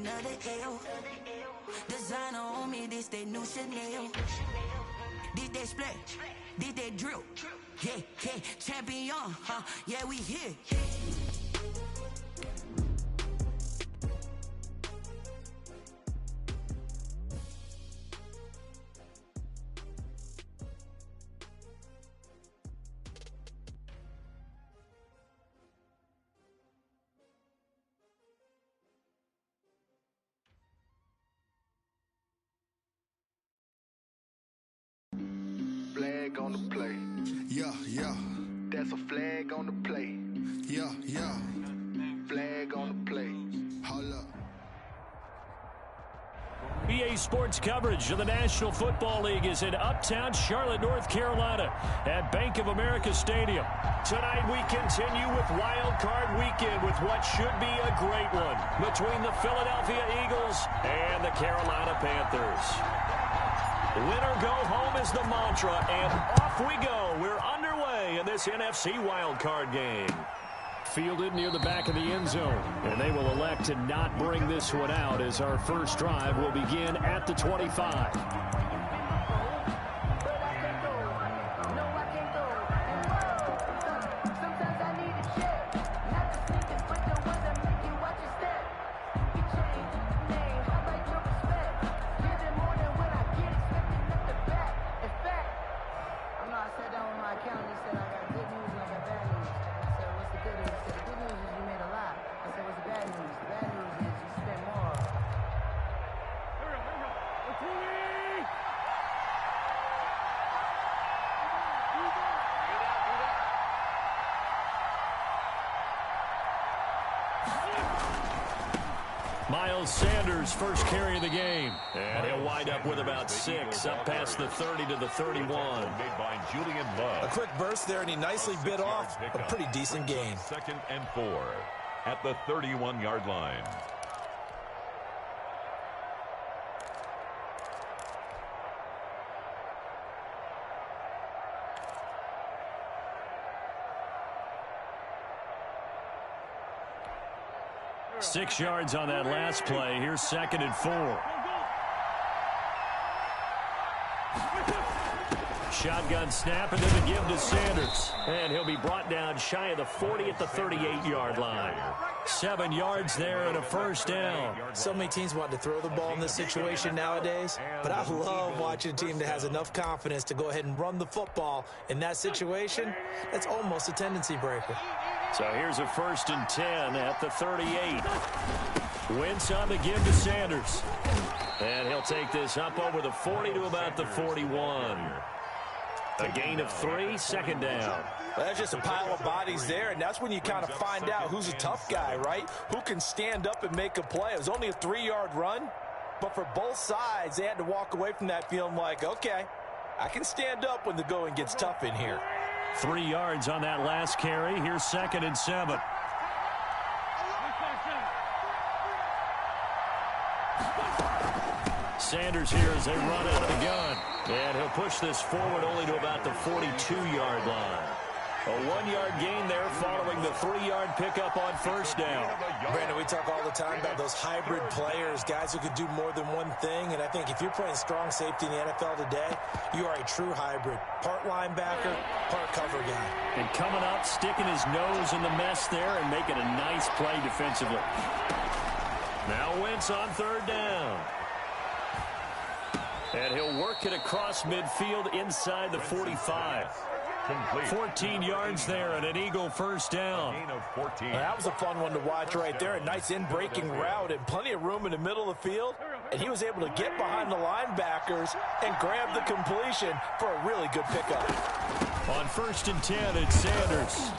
another L. Designer on me, this they new Chanel. This they split, this they drill. Yeah, yeah, champion, huh? Yeah, we here. Flag on the play. Yeah, yeah. That's a flag on the play. Yeah, yeah. Flag on the play. Hold up. EA Sports coverage of the National Football League is in uptown Charlotte, North Carolina at Bank of America Stadium. Tonight we continue with Wild Card Weekend with what should be a great one between the Philadelphia Eagles and the Carolina Panthers. Winner go home is the mantra, and off we go. We're underway in this NFC Wildcard game. Fielded near the back of the end zone, and they will elect to not bring this one out as our first drive will begin at the 25. Miles Sanders first carry of the game. And he'll wind up with about 6, up past the 30 to the 31. Made by Julian Love. A quick burst there, and he nicely bit off a pretty decent gain. 2nd and 4 at the 31-yard line. Six yards on that last play. Here's 2nd and 4. Shotgun snap and then the give to Sanders. And he'll be brought down shy of the 40 at the 38-yard line. 7 yards there and a first down. So many teams want to throw the ball in this situation nowadays, but I love watching a team that has enough confidence to go ahead and run the football. In that situation, that's almost a tendency breaker. So here's a 1st and 10 at the 38. Wentz on the give to Sanders. And he'll take this up over the 40 to about the 41. A gain of 3, 2nd down. Well, that's just a pile of bodies there, and that's when you kind of find out who's a tough guy, right? Who can stand up and make a play. It was only a 3-yard run, but for both sides, they had to walk away from that feeling like, okay, I can stand up when the going gets tough in here. 3 yards on that last carry. Here's 2nd and 7. Sanders here as they run out of the gun. And he'll push this forward only to about the 42-yard line. A 1-yard gain there following the 3-yard pickup on first down. Brandon, we talk all the time about those hybrid players, guys who could do more than one thing. And I think if you're playing strong safety in the NFL today, you are a true hybrid. Part linebacker, part cover guy. And coming up, sticking his nose in the mess there and making a nice play defensively. Now Wentz on 3rd down. And he'll work it across midfield inside the 45. 14 yards there and an Eagle first down. That was a fun one to watch right there. A nice in-breaking route and plenty of room in the middle of the field. And he was able to get behind the linebackers and grab the completion for a really good pickup. On 1st and 10, it's Sanders.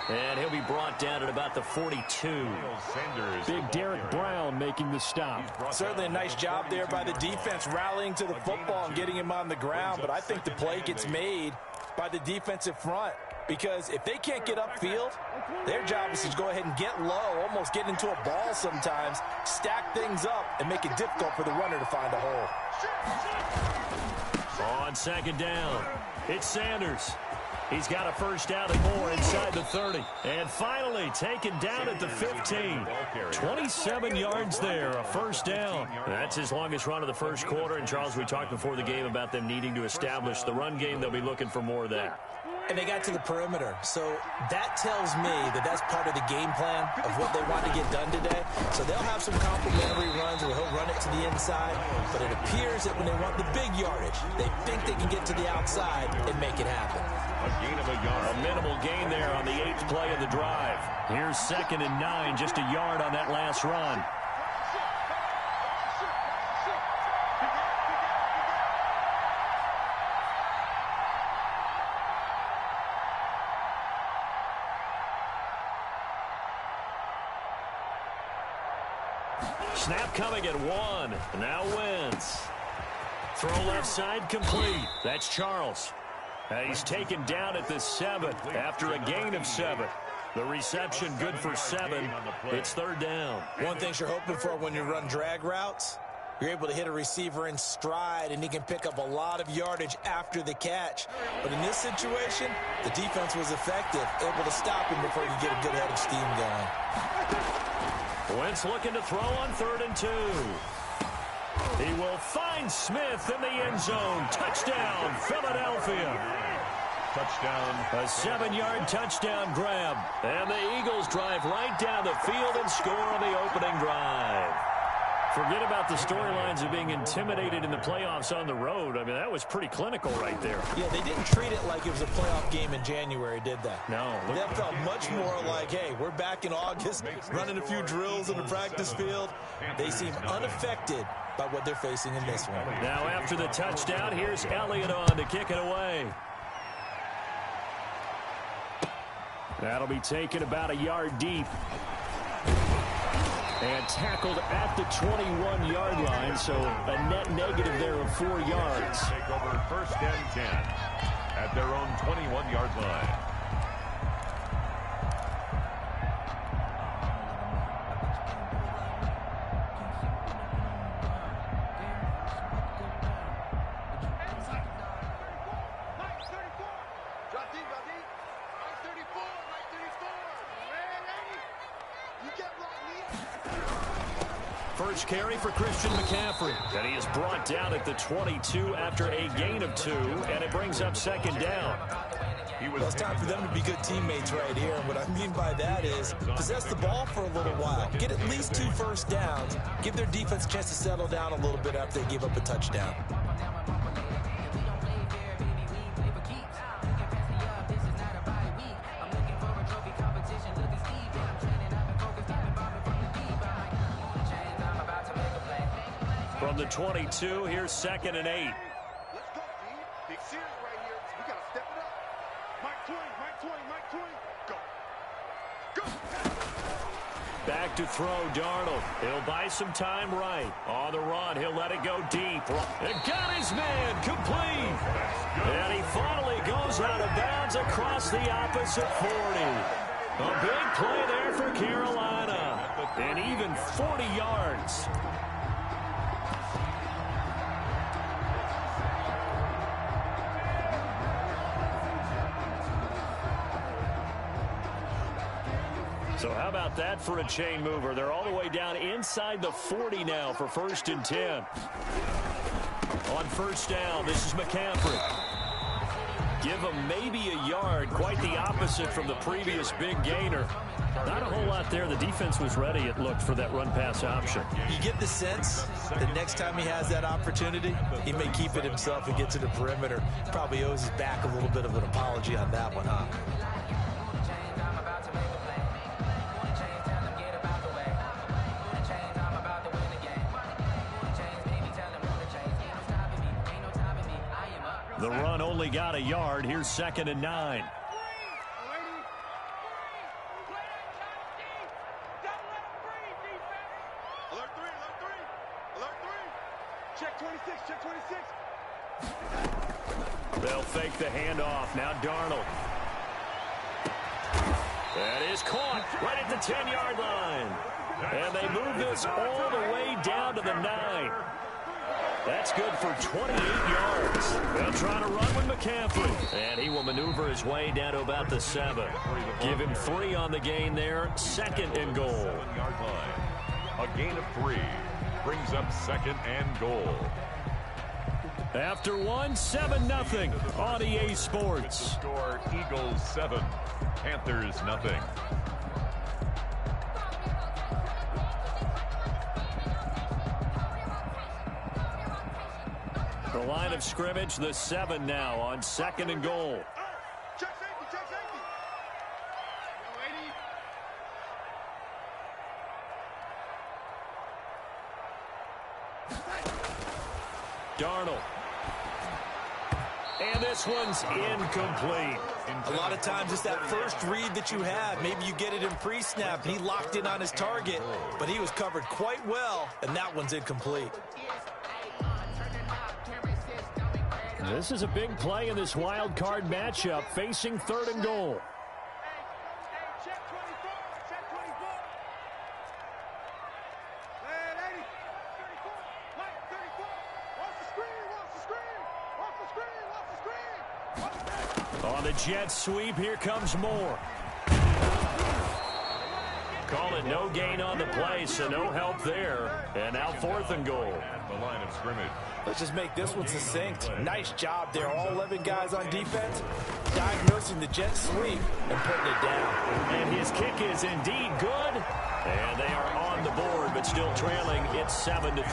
And he'll be brought down at about the 42. Big Derek Brown making the stop. Certainly a nice job there by the defense rallying to the football and getting him on the ground. But I think the play gets made by the defensive front, because if they can't get upfield, their job is to go ahead and get low, almost get into a ball sometimes, stack things up, and make it difficult for the runner to find a hole. On 2nd down, it's Sanders. He's got a first down and more inside the 30. And finally taken down at the 15. 27 yards there, a first down. That's his longest run of the first quarter. And, Charles, we talked before the game about them needing to establish the run game. They'll be looking for more of that. And they got to the perimeter. So that tells me that that's part of the game plan of what they want to get done today. So they'll have some complimentary runs where he'll run it to the inside. But it appears that when they want the big yardage, they think they can get to the outside and make it happen. A gain of a yard. A minimal gain there on the 8th play of the drive. Here's 2nd and 9, just a yard on that last run. Snap coming at 1. Now Wentz. Throw left side complete. That's Charles. He's taken down at the 7 after a gain of 7. The reception good for 7. It's 3rd down. One thing you're hoping for when you run drag routes, you're able to hit a receiver in stride, and he can pick up a lot of yardage after the catch. But in this situation, the defense was effective, able to stop him before he could get a good head of steam going. Wentz looking to throw on 3rd and 2. He will find Smith in the end zone. Touchdown, Philadelphia. Touchdown. A 7-yard touchdown grab. And the Eagles drive right down the field and score on the opening drive. Forget about the storylines of being intimidated in the playoffs on the road. I mean, that was pretty clinical right there. Yeah, they didn't treat it like it was a playoff game in January, did they? No. That felt much more like, hey, we're back in August, running a few drills in the practice field. They seem unaffected by what they're facing in this one. Now after the touchdown, here's Elliott on to kick it away. That'll be taken about a yard deep. And tackled at the 21-yard line, so a net negative there of 4 yards. Take over 1st and 10 at their own 21-yard line. First carry for Christian McCaffrey. And he is brought down at the 22 after a gain of 2, and it brings up 2nd down. Well, it's time for them to be good teammates right here. And what I mean by that is possess the ball for a little while. Get at least 2 first downs. Give their defense a chance to settle down a little bit after they give up a touchdown. From the 22, here's 2nd and 8. Let's go, team. Big series right here. We got to step it up. Mike 20, Mike 20, Mike 20. Go. Back to throw, Darnold. He'll buy some time right. On the run, he'll let it go deep. And got his man complete. And he finally goes out of bounds across the opposite 40. A big play there for Carolina. And even 40 yards. So how about that for a chain mover? They're all the way down inside the 40 now for 1st and 10. On 1st down, this is McCaffrey. Give him maybe a yard, quite the opposite from the previous big gainer. Not a whole lot there. The defense was ready, it looked, for that run-pass option. You get the sense that next time he has that opportunity, he may keep it himself and get to the perimeter. Probably owes his back a little bit of an apology on that one, huh? The run only got a yard. Here's 2nd and 9. Alert 3, alert 3. Alert 3. Check 26, check 26. They'll fake the handoff. Now Darnold. That is caught right at the 10-yard line. And they move this all the way down to the 9. That's good for 28 yards. They'll try to run with McCaffrey. And he will maneuver his way down to about the 7. Give him 3 on the gain there. 2nd and goal. 7-yard line. A gain of 3 brings up 2nd and goal. After 1, 7-0 on EA Sports. Score Eagles 7, Panthers 0. The line of scrimmage, the 7 now on 2nd and goal. Check safety, check safety. Darnold. And this one's incomplete. A lot of times it's that first read that you have. Maybe you get it in pre-snap. He locked in on his target, but he was covered quite well, and that one's incomplete. This is a big play in this wild card matchup, facing 3rd and goal. Check 24, check 24. Man, 80, 34, Mike, 34. Watch the screen, watch the screen. Watch the screen, watch the screen. Watch the screen. On the jet sweep, here comes Moore. Call it no gain on the play, so no help there. And now 4th and goal. At the line of scrimmage. Let's just make this one succinct. Nice job there. All 11 guys on defense diagnosing the jet sweep and putting it down. And his kick is indeed good. And they are on the board, but still trailing. It's 7-3.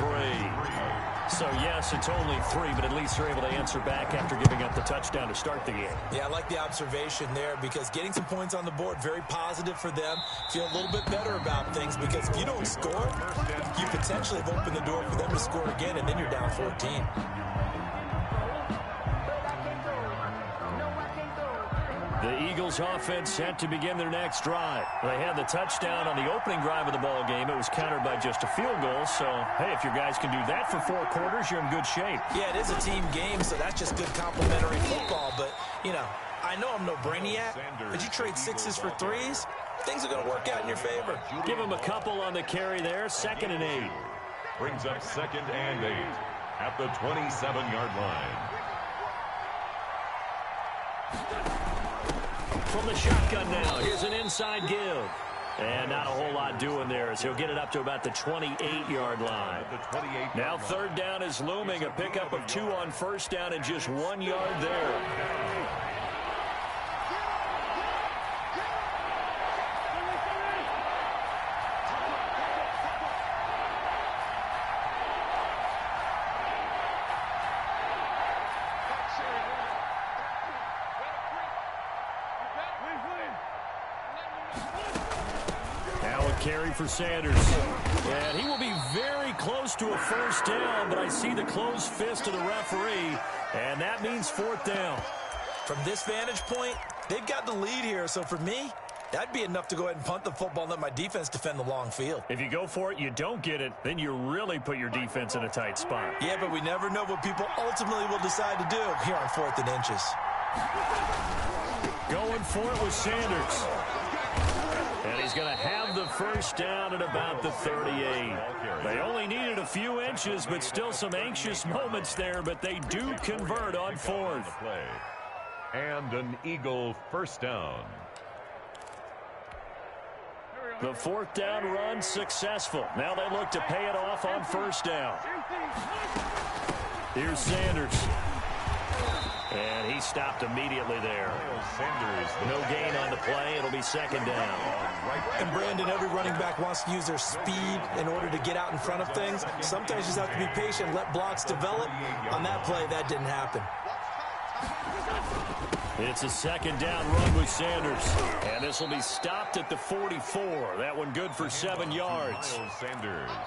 So, yes, it's only 3, but at least they're able to answer back after giving up the touchdown to start the game. Yeah, I like the observation there because getting some points on the board, very positive for them. Feel a little bit better about things because if you don't score, you potentially have opened the door for them to score again, and then you're down 14. The Eagles offense set to begin their next drive. They had the touchdown on the opening drive of the ball game. It was countered by just a field goal. So, hey, if your guys can do that for 4 quarters, you're in good shape. Yeah, it is a team game, so that's just good complimentary football. But, you know, I know I'm no brainiac, but you trade 6s for 3s, things are going to work out in your favor. Give him a couple on the carry there. 2nd and 8. Brings up 2nd and 8 at the 27-yard line. From the shotgun now, here's an inside give. And not a whole lot doing there as he'll get it up to about the 28-yard line. Now 3rd down is looming. A pickup of 2 on 1st down and just 1 yard there. Carry for Sanders. And he will be very close to a 1st down, but I see the closed fist of the referee, and that means 4th down. From this vantage point, they've got the lead here, so for me, that'd be enough to go ahead and punt the football and let my defense defend the long field. If you go for it, you don't get it, then you really put your defense in a tight spot. Yeah, but we never know what people ultimately will decide to do here on 4th and inches. Going for it with Sanders. And he's going to have the 1st down at about the 38. They only needed a few inches, but still some anxious moments there, but they do convert on 4th. And an Eagle 1st down. The 4th down run successful. Now they look to pay it off on 1st down. Here's Sanders. And he stopped immediately there. Sanders, no gain on the play. It'll be 2nd down. And, Brandon, every running back wants to use their speed in order to get out in front of things. Sometimes you just have to be patient and let blocks develop. On that play, that didn't happen. It's a 2nd down run with Sanders. And this will be stopped at the 44. That one good for 7 yards.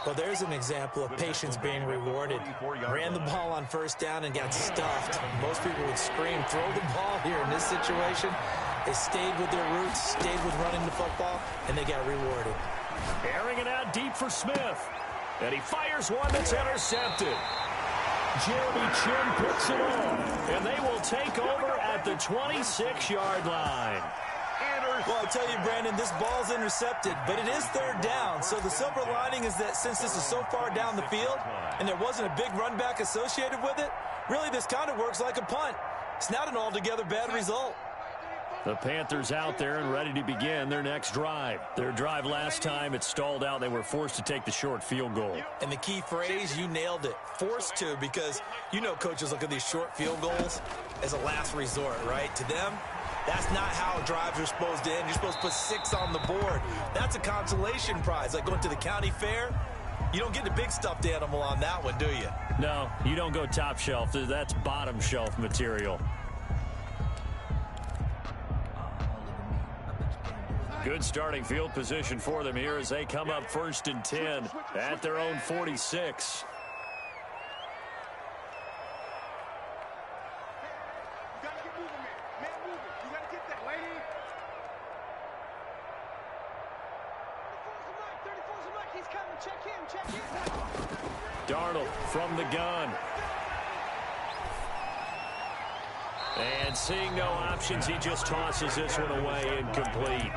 Well, there's an example of patience being rewarded. Ran the ball on 1st down and got stuffed. Most people would scream, throw the ball here in this situation. They stayed with their roots, stayed with running the football, and they got rewarded. Airing it out deep for Smith. And he fires one that's intercepted. Jeremy Chin puts it on, and they will take over at the 26-yard line. first. Well, I tell you, Brandon, this ball's intercepted, but it is third down. So the silver lining is that since this is so far down the field and there wasn't a big run back associated with it, really this kind of works like a punt. It's not an altogether bad result. The Panthers out there and ready to begin their next drive. Their drive last time, it stalled out. They were forced to take the short field goal. And the key phrase, you nailed it, forced to, because you know coaches look at these short field goals as a last resort, right? To them, that's not how drives are supposed to end. You're supposed to put 6 on the board. That's a consolation prize, like going to the county fair. You don't get the big stuffed animal on that one, do you? No, you don't go top shelf. That's bottom shelf material. Good starting field position for them here as they come up 1st and 10 at their own 46. Darnold from the gun. And seeing no options, he just tosses this one away, incomplete.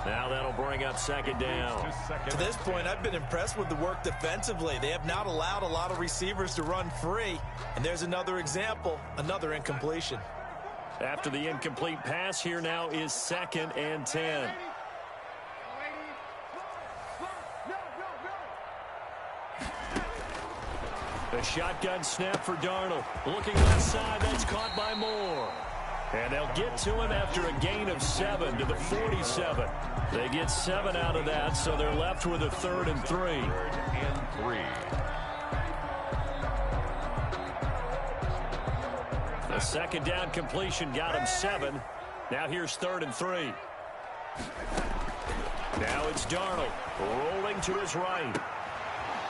Now that'll bring up 2nd down. To this point, I've been impressed with the work defensively. They have not allowed a lot of receivers to run free. And there's another example, another incompletion. After the incomplete pass, here now is 2nd and 10. A shotgun snap for Darnold. Looking left side, that's caught by Moore. And they'll get to him after a gain of 7 to the 47. They get 7 out of that, so they're left with a 3rd and 3. 3rd and 3. The 2nd down completion got him 7. Now here's 3rd and 3. Now it's Darnold rolling to his right.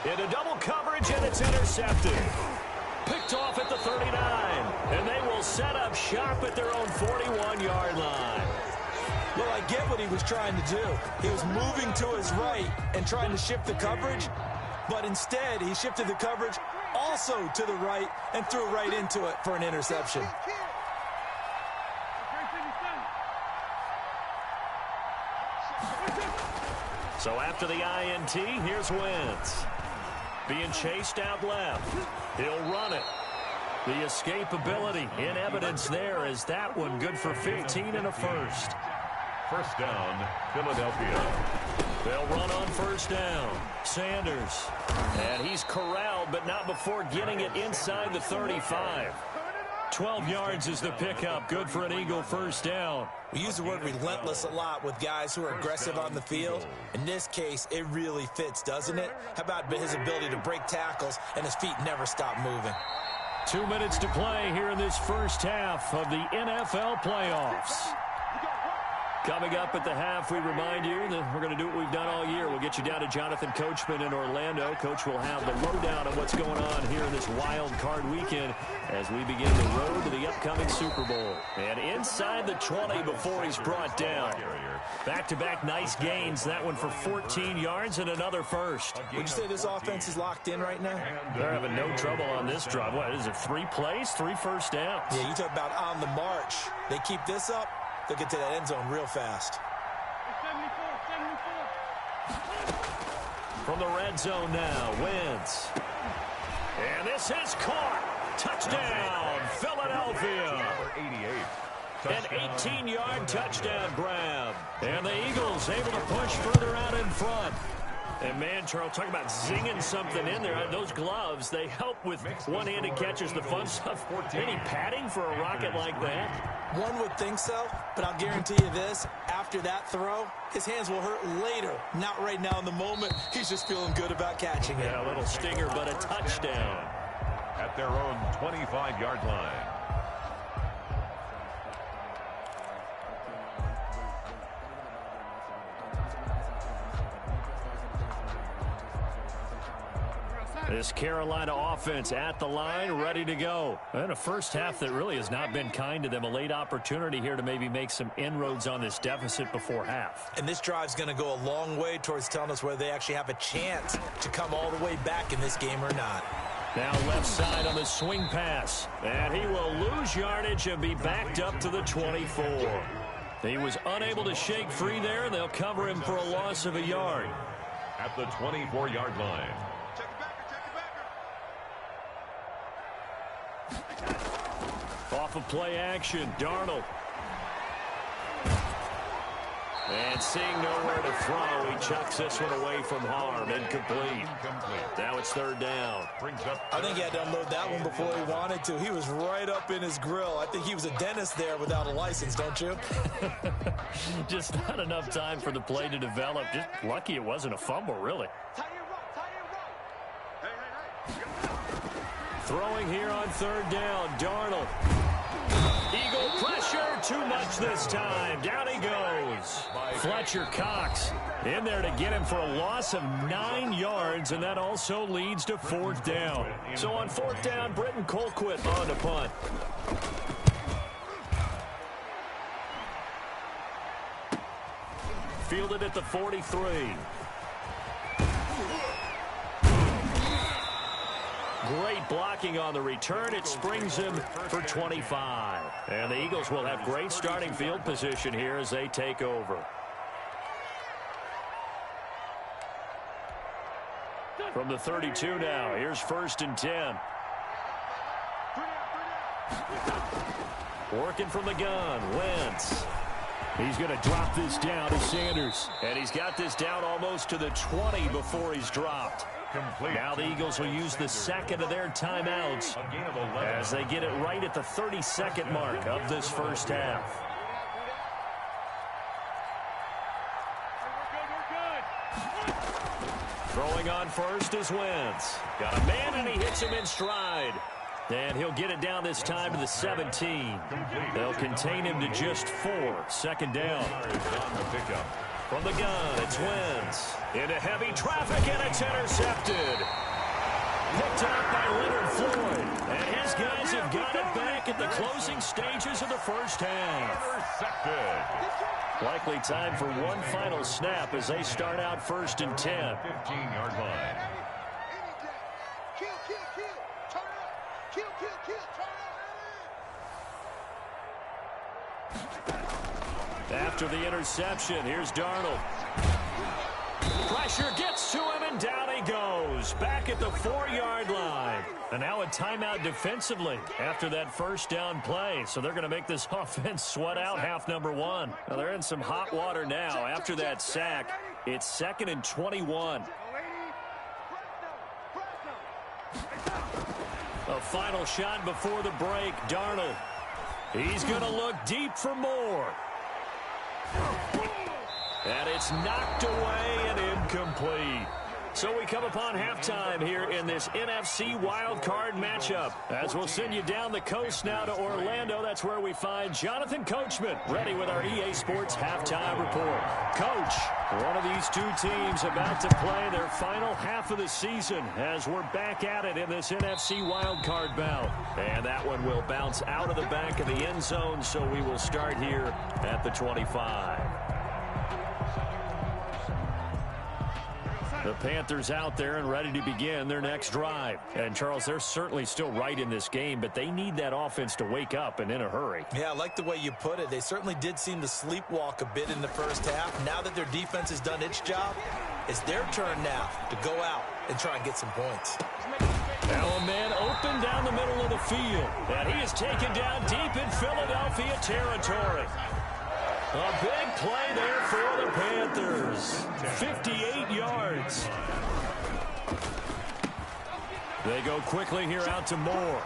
Into double coverage, and it's intercepted. Picked off at the 39. And they will set up shop at their own 41-yard line. Well, I get what he was trying to do. He was moving to his right and trying to shift the coverage, but instead he shifted the coverage also to the right and threw right into it for an interception. So after the INT, here's Wentz. Being chased out left. He'll run it. The escapability in evidence there is that one good for 15 and a 1st. 1st down, Philadelphia. They'll run on 1st down. Sanders. And he's corralled, but not before getting it inside the 35. 12 yards is the pickup. Good for an Eagle 1st down. We use the word relentless a lot with guys who are aggressive on the field. In this case, it really fits, doesn't it? How about his ability to break tackles and his feet never stop moving? 2 minutes to play here in this 1st half of the NFL playoffs. Coming up at the half, we remind you that we're going to do what we've done all year. We'll get you down to Jonathan Coachman in Orlando. Coach will have the lowdown on what's going on here in this wild card weekend as we begin the road to the upcoming Super Bowl. And inside the 20 before he's brought down. Back-to-back nice gains. That one for 14 yards and another 1st. Would you say this offense is locked in right now? They're having no trouble on this drive. What is it, 3 plays, 3 first downs? Yeah, you talk about on the march. They keep this up, they'll get to that end zone real fast. From the red zone now, Wentz. And this is caught. Touchdown, Philadelphia. An 18-yard touchdown grab. And the Eagles able to push further out in front. And, man, Charles, talking about zinging something in there. Those gloves, they help with one-handed catches, the fun stuff. Any padding for a rocket like that? One would think so, but I'll guarantee you this. After that throw, his hands will hurt later. Not right now in the moment. He's just feeling good about catching it. Yeah, a little stinger, but a touchdown. At their own 25-yard line. This Carolina offense at the line, ready to go. And a first half that really has not been kind to them. A late opportunity here to maybe make some inroads on this deficit before half. And this drive's going to go a long way towards telling us whether they actually have a chance to come all the way back in this game or not. Now left side on the swing pass. And he will lose yardage and be backed up to the 24. He was unable to shake free there, and they'll cover him for a loss of a yard. At the 24-yard line. Check it back. Off of play action, Darnold. And seeing nowhere to throw, he chucks this one away from harm. Incomplete. Now it's third down. I think he had to unload that one before he wanted to. He was right up in his grill. I think he was a dentist there without a license, don't you? Just not enough time for the play to develop. Just lucky it wasn't a fumble, really. Throwing here on third down, Darnold. Eagle pressure, too much this time. Down he goes. Fletcher Cox in there to get him for a loss of 9 yards, and that also leads to fourth down. So on fourth down, Britton Colquitt on to punt. Fielded at the 43. Great blocking on the return. It springs him for 25. And the Eagles will have great starting field position here as they take over. From the 32 now, here's first and 10. Working from the gun, Wentz. He's going to drop this down to Sanders. And he's got this down almost to the 20 before he's dropped. Now the Eagles will use the second of their timeouts as they get it right at the 30-second mark of this first half. Throwing on first is Wentz. Got a man, and he hits him in stride. And he'll get it down this time to the 17. They'll contain him to just 4. Second down. From the gun, it's Wentz. Into heavy traffic, and it's intercepted. Picked up by Leonard Floyd. And his guys have got it back at the closing stages of the first half. Likely time for one final snap as they start out first and 10. 15-yard line. After the interception, here's Darnold. Pressure gets to him, and down he goes. Back at the 4-yard line. And now a timeout defensively after that first down play. So they're going to make this offense sweat out half number 1. Now they're in some hot water now. After that sack, it's 2nd and 21. A final shot before the break, Darnold. He's going to look deep for more. And it's knocked away and incomplete. So we come upon halftime here in this NFC Wildcard matchup. As we'll send you down the coast now to Orlando. That's where we find Jonathan Coachman ready with our EA Sports halftime report. Coach, one of these two teams about to play their final half of the season as we're back at it in this NFC Wildcard bout. And that one will bounce out of the back of the end zone, so we will start here at the 25. The Panthers out there and ready to begin their next drive. And, Charles, they're certainly still right in this game, but they need that offense to wake up and in a hurry. Yeah, I like the way you put it. They certainly did seem to sleepwalk a bit in the first half. Now that their defense has done its job, it's their turn now to go out and try and get some points. Now a man open down the middle of the field. And he is taken down deep in Philadelphia territory. A big play there for the Panthers. 58 yards. They go quickly here out to Moore.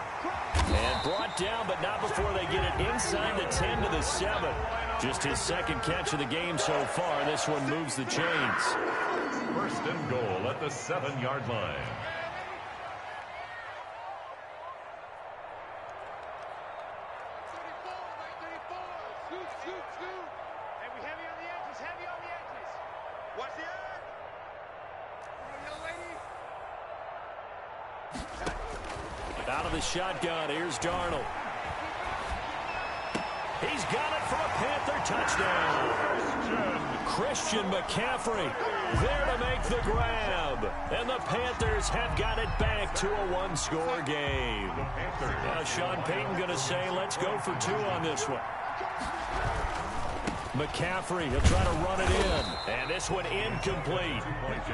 And brought down, but not before they get it inside the 10 to the 7. Just his second catch of the game so far. This one moves the chains. First and goal at the 7-yard line. Out of the shotgun, here's Darnold. He's got it for a Panther touchdown. Christian McCaffrey there to make the grab. And the Panthers have got it back to a one-score game. Now Sean Payton going to say, let's go for 2 on this one. McCaffrey, he'll try to run it in. And this one incomplete.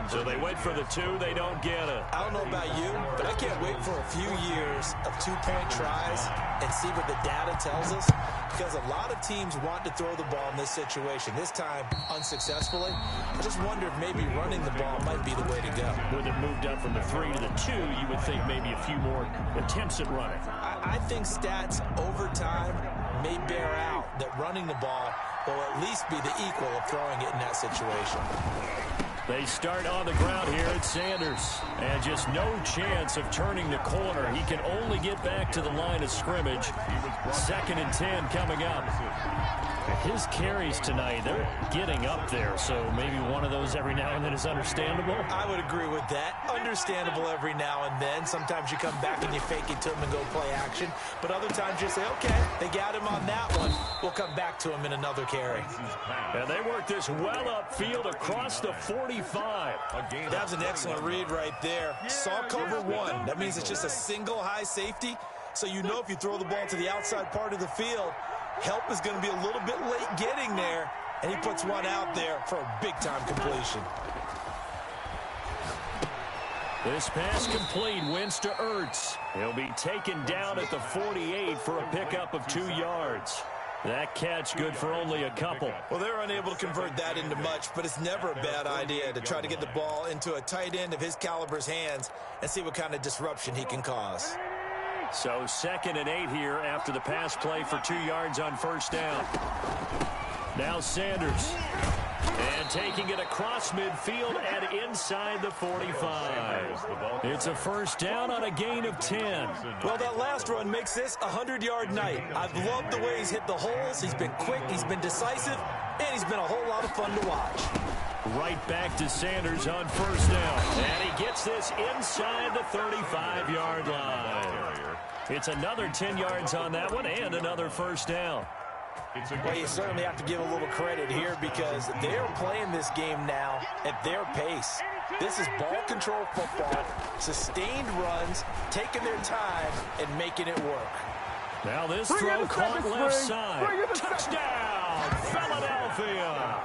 So they went for the 2. They don't get it. I don't know about you, but I can't wait for a few years of 2-point tries and see what the data tells us. Because a lot of teams want to throw the ball in this situation. This time, unsuccessfully. I just wonder if maybe running the ball might be the way to go. With it moved up from the 3 to the 2, you would think maybe a few more attempts at running. I think stats over time may bear out that running the ball will at least be the equal of throwing it in that situation. They start on the ground here at Sanders. And just no chance of turning the corner. He can only get back to the line of scrimmage. 2nd and 10 coming up. His carries tonight, they're getting up there. So maybe one of those every now and then is understandable. I would agree with that. Understandable every now and then. Sometimes you come back and you fake it to him and go play action. But other times you say, okay, they got him on that one. We'll come back to him in another carry. And they work this well upfield across the 45. That was an excellent read right there. Saw cover 1. That means it's just a single high safety. So you know if you throw the ball to the outside part of the field, help is going to be a little bit late getting there. And he puts one out there for a big-time completion. This pass complete, wins to Ertz. He'll be taken down at the 48 for a pickup of 2 yards. That catch good for only a couple. Well, they're unable to convert that into much, but it's never a bad idea to try to get the ball into a tight end of his caliber's hands and see what kind of disruption he can cause. So 2nd and 8 here after the pass play for 2 yards on 1st down. Now Sanders. And taking it across midfield and inside the 45. It's a 1st down on a gain of 10. Well, that last run makes this a 100-yard night. I've loved the way he's hit the holes. He's been quick, he's been decisive, and he's been a whole lot of fun to watch. Right back to Sanders on 1st down. And he gets this inside the 35-yard line. It's another 10 yards on that one and another 1st down. Well, you certainly have to give a little credit here because they're playing this game now at their pace. This is ball control football, sustained runs, taking their time, and making it work. Now this throw caught left side. Touchdown, Philadelphia.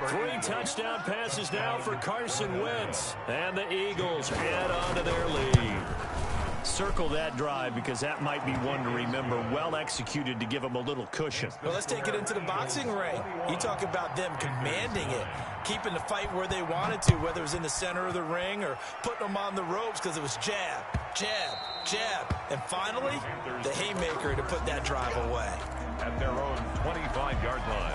3 touchdown passes now for Carson Wentz. And the Eagles add on to their lead. Circle that drive because that might be one to remember. Well executed to give them a little cushion. Well, let's take it into the boxing ring. You talk about them commanding it, keeping the fight where they wanted to, whether it was in the center of the ring or putting them on the ropes because it was jab, jab, jab. And finally, the haymaker to put that drive away. At their own 25-yard line.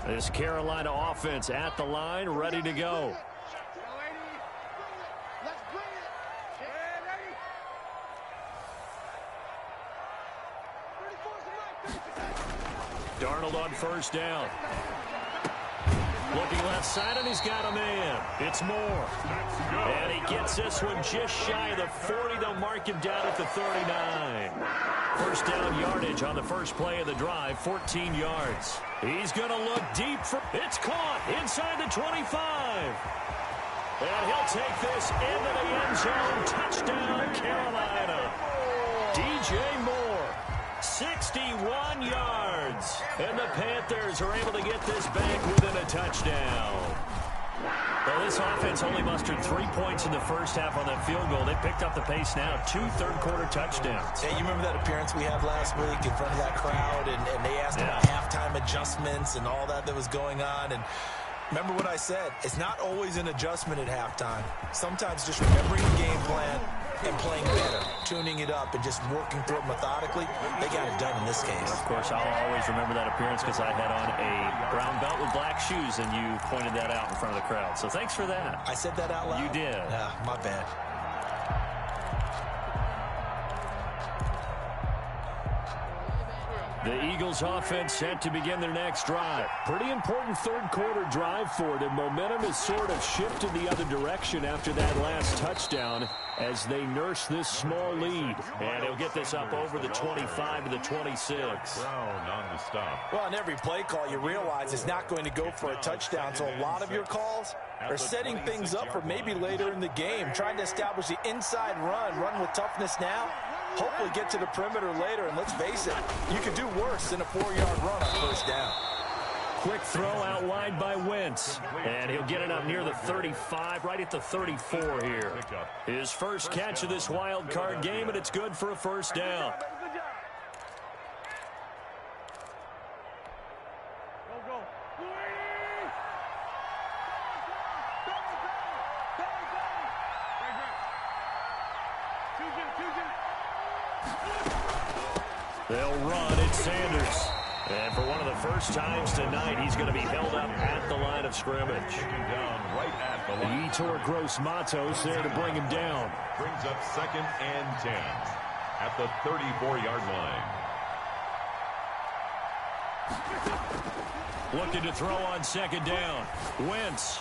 This Carolina offense at the line, ready to go. Darnold on 1st down. Looking left side, and he's got a man. It's Moore. And he gets this one just shy of the 40. They'll mark him down at the 39. 1st down yardage on the first play of the drive, 14 yards. He's going to look deep. It's caught inside the 25. And he'll take this into the end zone. Touchdown, Carolina. DJ Moore, 61 yards. And the Panthers are able to get this back within a touchdown. Well, this offense only mustered 3 points in the first half on that field goal. They picked up the pace now. 2 third-quarter touchdowns. Hey, you remember that appearance we had last week in front of that crowd, and they asked about halftime adjustments and all that was going on, and remember what I said. It's not always an adjustment at halftime. Sometimes just remembering the game plan and playing better, tuning it up and just working through it methodically. They got it done in this case. Of course, I'll always remember that appearance because I had on a brown belt with black shoes, and you pointed that out in front of the crowd. So thanks for that. I said that out loud? You did. My bad. The Eagles offense set to begin their next drive. Pretty important third-quarter drive for them. Momentum has sort of shifted the other direction after that last touchdown as they nurse this small lead. And he'll get this up over the 25 to the 26. Brown on the stop. Well, on every play call, you realize it's not going to go for a touchdown. So a lot of your calls are setting things up for maybe later in the game, trying to establish the inside run with toughness now, hopefully get to the perimeter later, and let's face it, you could do worse than a 4-yard run on first down. Quick throw out wide by Wentz, and he'll get it up near the 35, right at the 34 here. His first catch of this wild card game, and it's good for a first down. They'll run. It's Sanders. And for one of the first times tonight, he's going to be held up at the line of scrimmage. Yetur Gross-Matos there to bring him down. Brings up 2nd and 10 at the 34-yard line. Looking to throw on 2nd down. Wentz.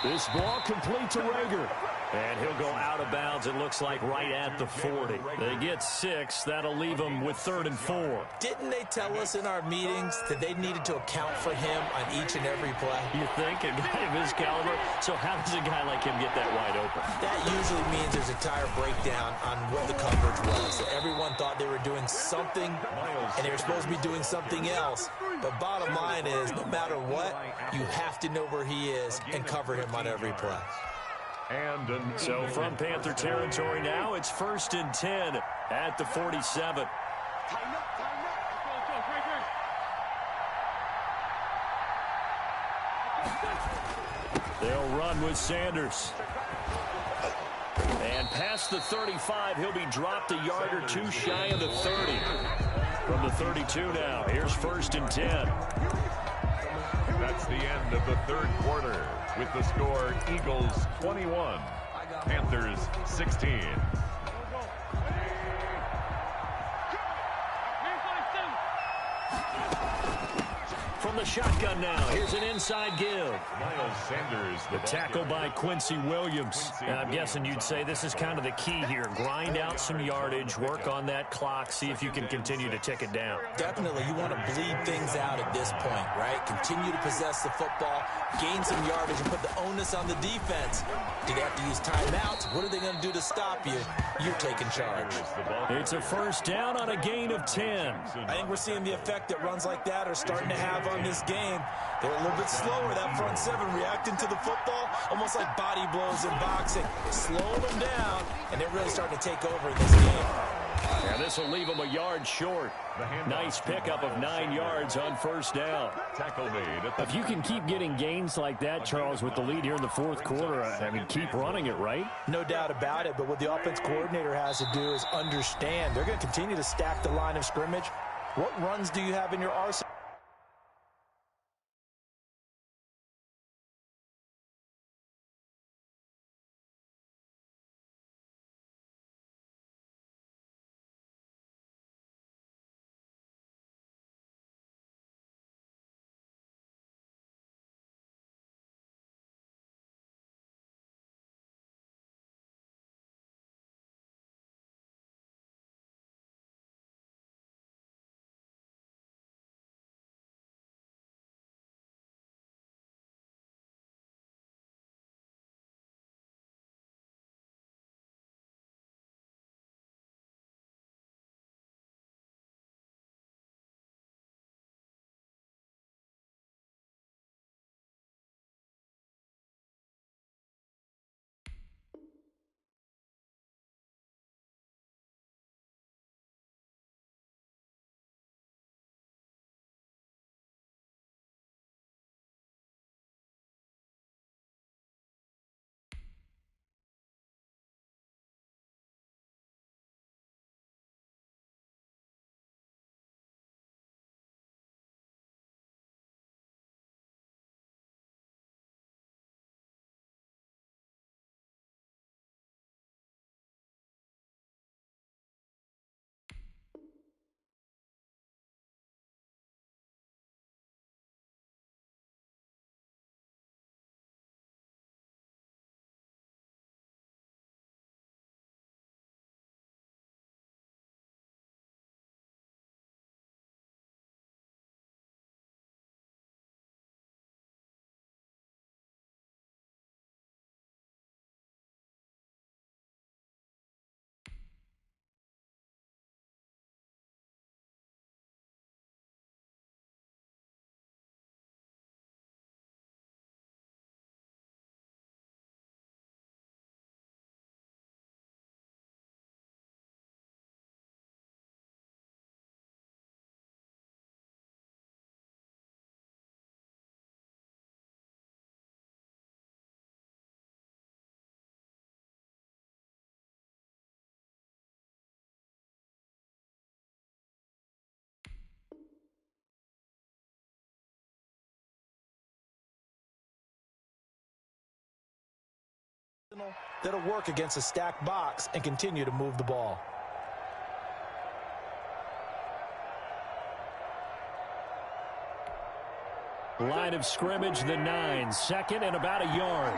This ball complete to Rager. And he'll go out of bounds, it looks like, right at the 40. They get 6. That'll leave them with 3rd and 4. Didn't they tell us in our meetings that they needed to account for him on each and every play? You think? A guy of his caliber? So how does a guy like him get that wide open? That usually means there's a tire breakdown on what the coverage was. That everyone thought they were doing something, and they were supposed to be doing something else. But bottom line is, no matter what, you have to know where he is and cover him on every play. So from Panther territory now, it's 1st and 10 at the 47. They'll run with Sanders. And past the 35, he'll be dropped a yard or two shy of the 30. From the 32 now, here's 1st and 10. That's the end of the 3rd quarter with the score Eagles 21, Panthers 16. From the shotgun now, here's an inside give. Miles Sanders, the tackle by Quincy Williams. I'm guessing you'd say this is kind of the key here. Grind out some yardage, work on that clock, see if you can continue to tick it down. Definitely, you want to bleed things out at this point, right? Continue to possess the football, gain some yardage, and put the onus on the defense. Do they have to use timeouts? What are they going to do to stop you? You're taking charge. It's a first down on a gain of 10. I think we're seeing the effect that runs like that are starting to have on this game. They're a little bit slower, that front seven, reacting to the football, almost like body blows in boxing. Slowing them down, and they're really starting to take over in this game. Yeah, this will leave them a yard short. Nice pickup of 9 yards on first down. If you can keep getting gains like that, Charles, with the lead here in the 4th quarter, I mean, keep running it, right? No doubt about it, but what the offense coordinator has to do is understand they're going to continue to stack the line of scrimmage. What runs do you have in your arsenal? That'll work against a stacked box and continue to move the ball. Line of scrimmage, the 9. Second and about a yard.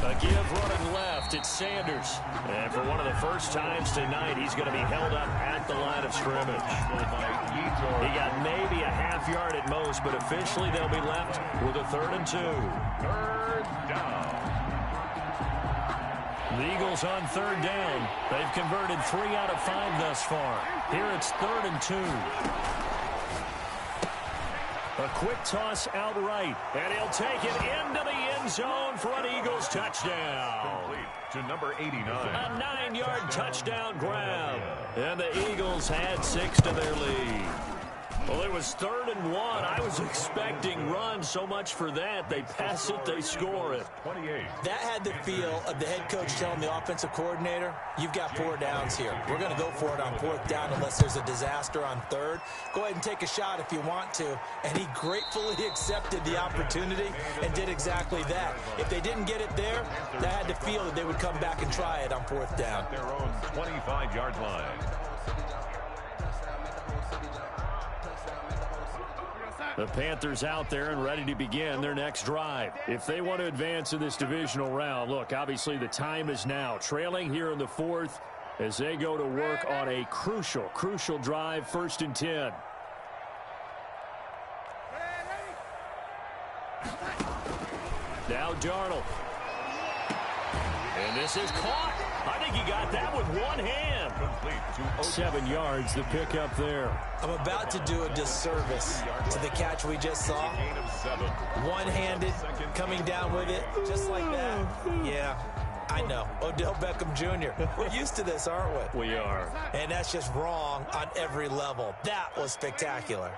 A give running left. It's Sanders. And for one of the first times tonight, he's going to be held up at the line of scrimmage. He got maybe a half yard at most, but officially they'll be left with a 3rd and 2. Third down. The Eagles on 3rd down. They've converted 3 out of 5 thus far. Here it's 3rd and 2. A quick toss outright, and he'll take it into the end zone for an Eagles touchdown. Complete to number 89. A 9-yard touchdown grab, and the Eagles had 6 to their lead. Well, it was 3rd and 1. I was expecting run, so much for that. They pass it, they score it. 28. That had the feel of the head coach telling the offensive coordinator, you've got 4 downs here. We're going to go for it on 4th down unless there's a disaster on 3rd. Go ahead and take a shot if you want to. And he gratefully accepted the opportunity and did exactly that. If they didn't get it there, that had the feel that they would come back and try it on 4th down. Their own 25-yard line. The Panthers out there and ready to begin their next drive. If they want to advance in this divisional round, look, obviously the time is now. Trailing here in the 4th as they go to work on a crucial drive, 1st and 10. Now Darnold. And this is caught. I think he got that with one hand. Complete to 7 yards, the pickup there. I'm about to do a disservice to the catch we just saw. gain of 7. One-handed, coming down with it, just like that. Yeah, I know. Odell Beckham Jr. We're used to this, aren't we? We are. And that's just wrong on every level. That was spectacular.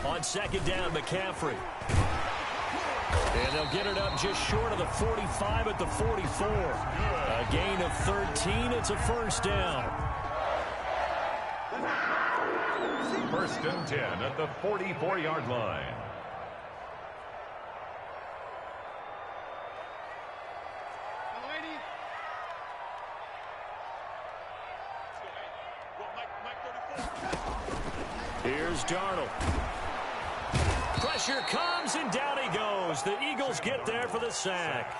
On 2nd down, McCaffrey. And they'll get it up just short of the 45 at the 44. A gain of 13. It's a 1st down. 1st and 10 at the 44-yard line. Here's Darnold. Pressure comes, and down he goes. The Eagles get there for the sack.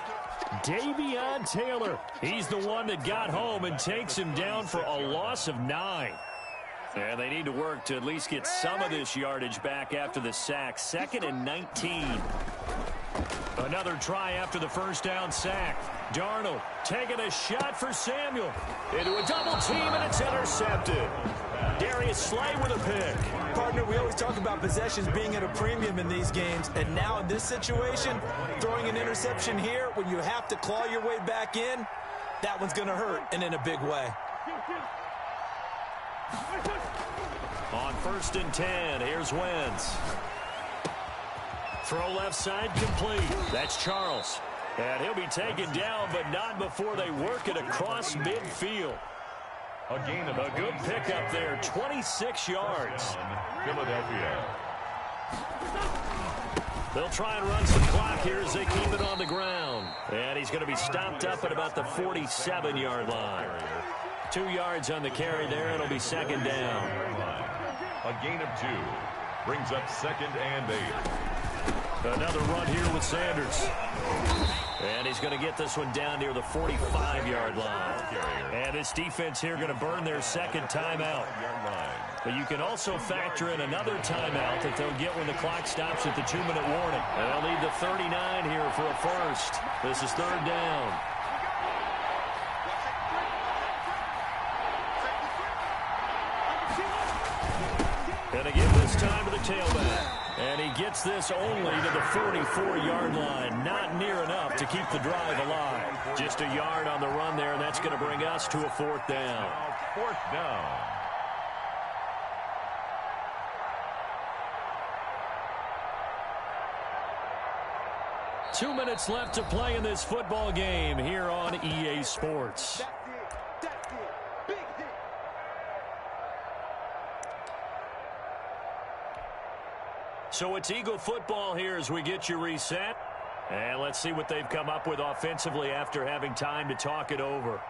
Davion Taylor. He's the one that got home and takes him down for a loss of 9. And they need to work to at least get some of this yardage back after the sack. 2nd and 19. Another try after the 1st down sack. Darnold taking a shot for Samuel. Into a double team, and it's intercepted. Darius Slay with a pick. Partner, we always talk about possessions being at a premium in these games, and now in this situation, throwing an interception here when you have to claw your way back in, that one's going to hurt, and in a big way. On 1st and 10, here's Wentz. Throw left side complete. That's Charles. And he'll be taken down, but not before they work it across midfield. A gain of a good pickup there, 26 yards. Philadelphia. They'll try and run some clock here as they keep it on the ground. And he's going to be stopped up at about the 47-yard line. 2 yards on the carry there. It'll be 2nd down. A gain of 2. Brings up 2nd and 8. Another run here with Sanders. And he's going to get this one down near the 45-yard line. And this defense here going to burn their 2nd timeout. But you can also factor in another timeout that they'll get when the clock stops at the 2-minute warning. And they'll need the 39 here for a 1st. This is 3rd down. And again this time to the tailback. And he gets this only to the 44-yard line. Not near enough to keep the drive alive. Just a yard on the run there, and that's going to bring us to a 4th down. 4th down. 2 minutes left to play in this football game here on EA Sports. That's it. Big hit. So it's Eagle football here as we get you reset. And let's see what they've come up with offensively after having time to talk it over.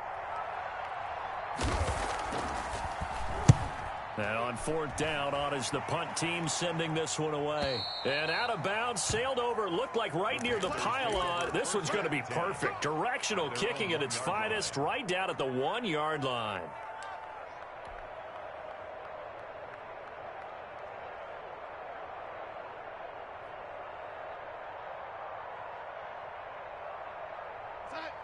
And on fourth down, on is the punt team sending this one away. And out of bounds, sailed over, looked like right near the pylon. This one's going to be perfect. Directional kicking at its finest, right down at the 1-yard line.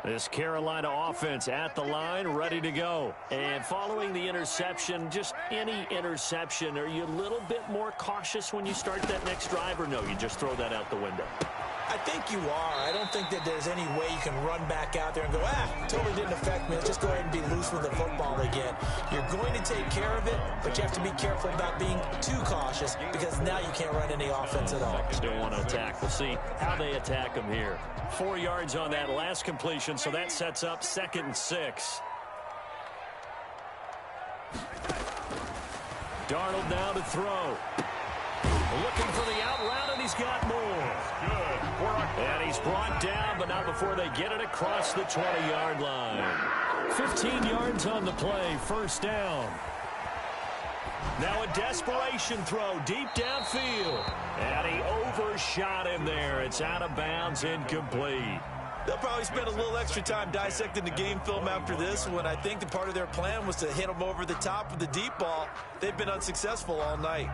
This Carolina offense at the line, ready to go. And following the interception, just any interception, are you a little bit more cautious when you start that next drive, or no, you just throw that out the window? I think you are. I don't think that there's any way you can run back out there and go, totally didn't affect me. Let's just go ahead and be loose with the football again. You're going to take care of it, but you have to be careful about being too cautious because now you can't run any offense at all. Still want to attack. We'll see how they attack them here. 4 yards on that last completion, so that sets up 2nd and 6. Darnold now to throw. Looking for the out route, and he's got more. And he's brought down, but not before they get it across the 20-yard line. 15 yards on the play, first down. Now a desperation throw deep downfield. And he overshot him there. It's out of bounds, incomplete. They'll probably spend a little extra time dissecting the game film after this one. I think the part of their plan was to hit him over the top with the deep ball. They've been unsuccessful all night.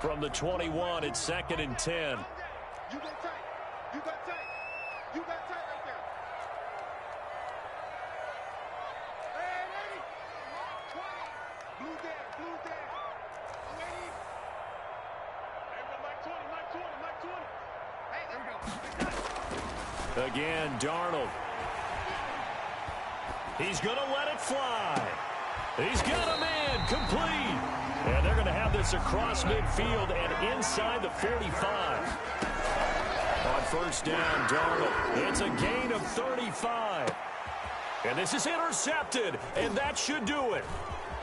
From the 21, it's 2nd and 10. You got tight. You got tight. You got tight right there. And 80. 20. Blue dead. Blue dead. 80. Hey, Mike 20. Hey, there we go. Again, Darnold. He's going to let it fly. He's got a man complete. And they're going to have this across midfield and inside the 45. On first down, Darnold. It's a gain of 35. And this is intercepted, and that should do it.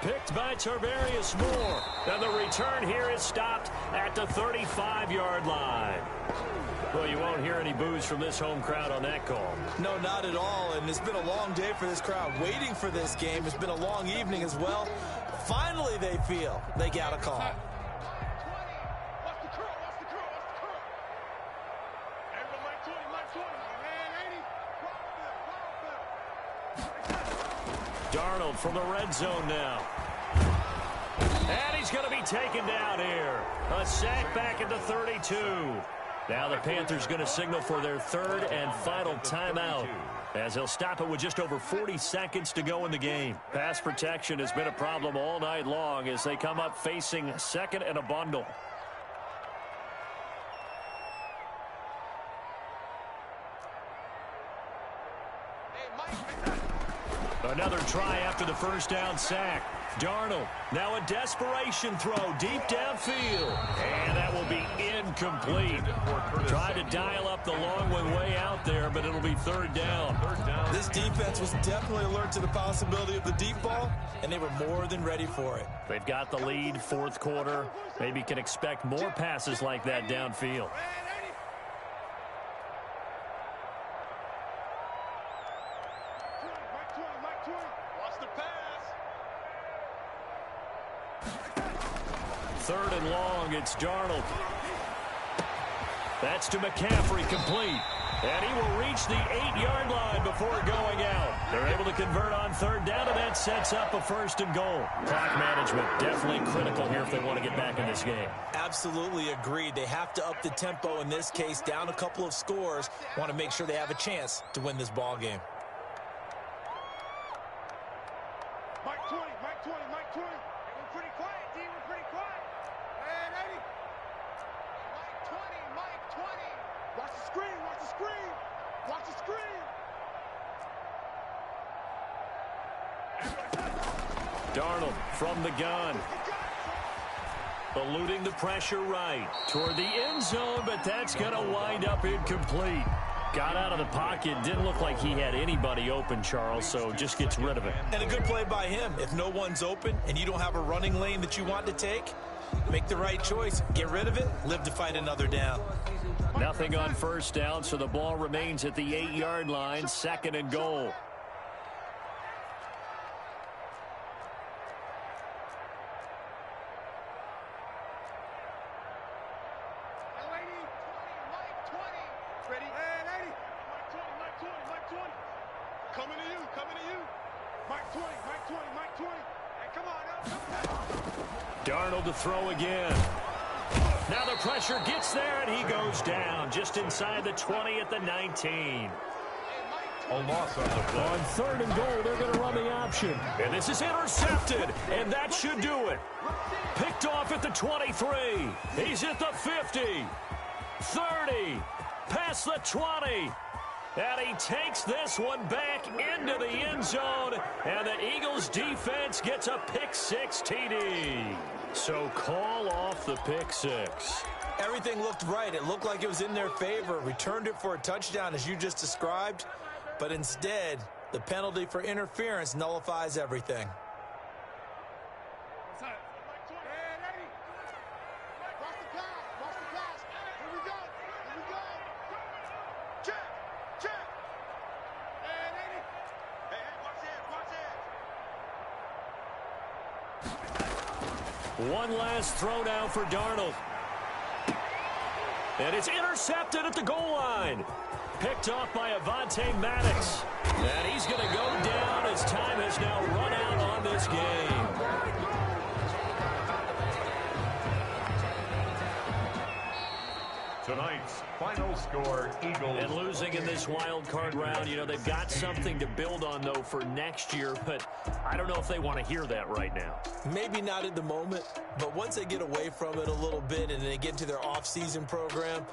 Picked by Tarvarius Moore. And the return here is stopped at the 35-yard line. Well, you won't hear any boos from this home crowd on that call. No, not at all, and it's been a long day for this crowd waiting for this game. It's been a long evening as well. Finally, they feel they got a call. Watch the curl. Everybody, Mike 20. Man, 80. Darnold from the red zone now. And he's going to be taken down here. A sack back at the 32. Now the Panthers going to signal for their 3rd and final timeout, as they'll stop it with just over 40 seconds to go in the game. Pass protection has been a problem all night long as they come up facing 2nd and a bundle. Another try after the first down sack. Darnold, now a desperation throw deep downfield. And that will be incomplete. Tried to dial up the long one way out there, but it'll be 3rd down. This defense was definitely alert to the possibility of the deep ball, and they were more than ready for it. They've got the lead, 4th quarter. Maybe can expect more passes like that downfield. Mike 20. Watch the pass. 3rd and long, it's Darnold. That's to McCaffrey, complete. And he will reach the 8-yard line before going out. They're able to convert on 3rd down, and that sets up a 1st and goal. Clock management definitely critical here if they want to get back in this game. Absolutely agreed. They have to up the tempo in this case, down a couple of scores. Want to make sure they have a chance to win this ball game. Mike 20. We're pretty quiet, D. We're pretty quiet. And 80. Mike 20. Watch the screen. Watch the screen. Darnold from the gun. Eluding the pressure right toward the end zone, but that's going to wind up incomplete. Got out of the pocket. Didn't look like he had anybody open, Charles, so just gets rid of it. And a good play by him. If no one's open and you don't have a running lane that you want to take, make the right choice. Get rid of it. Live to fight another down. Nothing on first down, so the ball remains at the 8-yard line, 2nd and goal. Darnold to throw again. Now the pressure gets there, and he goes down just inside the 20 at the 19. A loss on the play. On 3rd and goal, they're going to run the option. And this is intercepted, and that should do it. Picked off at the 23. He's at the 50. 30. Past the 20. And he takes this one back into the end zone, and the Eagles defense gets a pick-6 TD. So call off the pick-6. Everything looked right. It looked like it was in their favor. Returned it for a touchdown, as you just described. But instead, the penalty for interference nullifies everything. One last throw now for Darnold. And it's intercepted at the goal line. Picked off by Avonte Maddox. And he's going to go down as time has now run out on this game. Tonight's final score, Eagles. And losing in this wild card round, you know, they've got something to build on, though, for next year. But I don't know if they want to hear that right now. Maybe not at the moment, but once they get away from it a little bit and they get into their off-season program,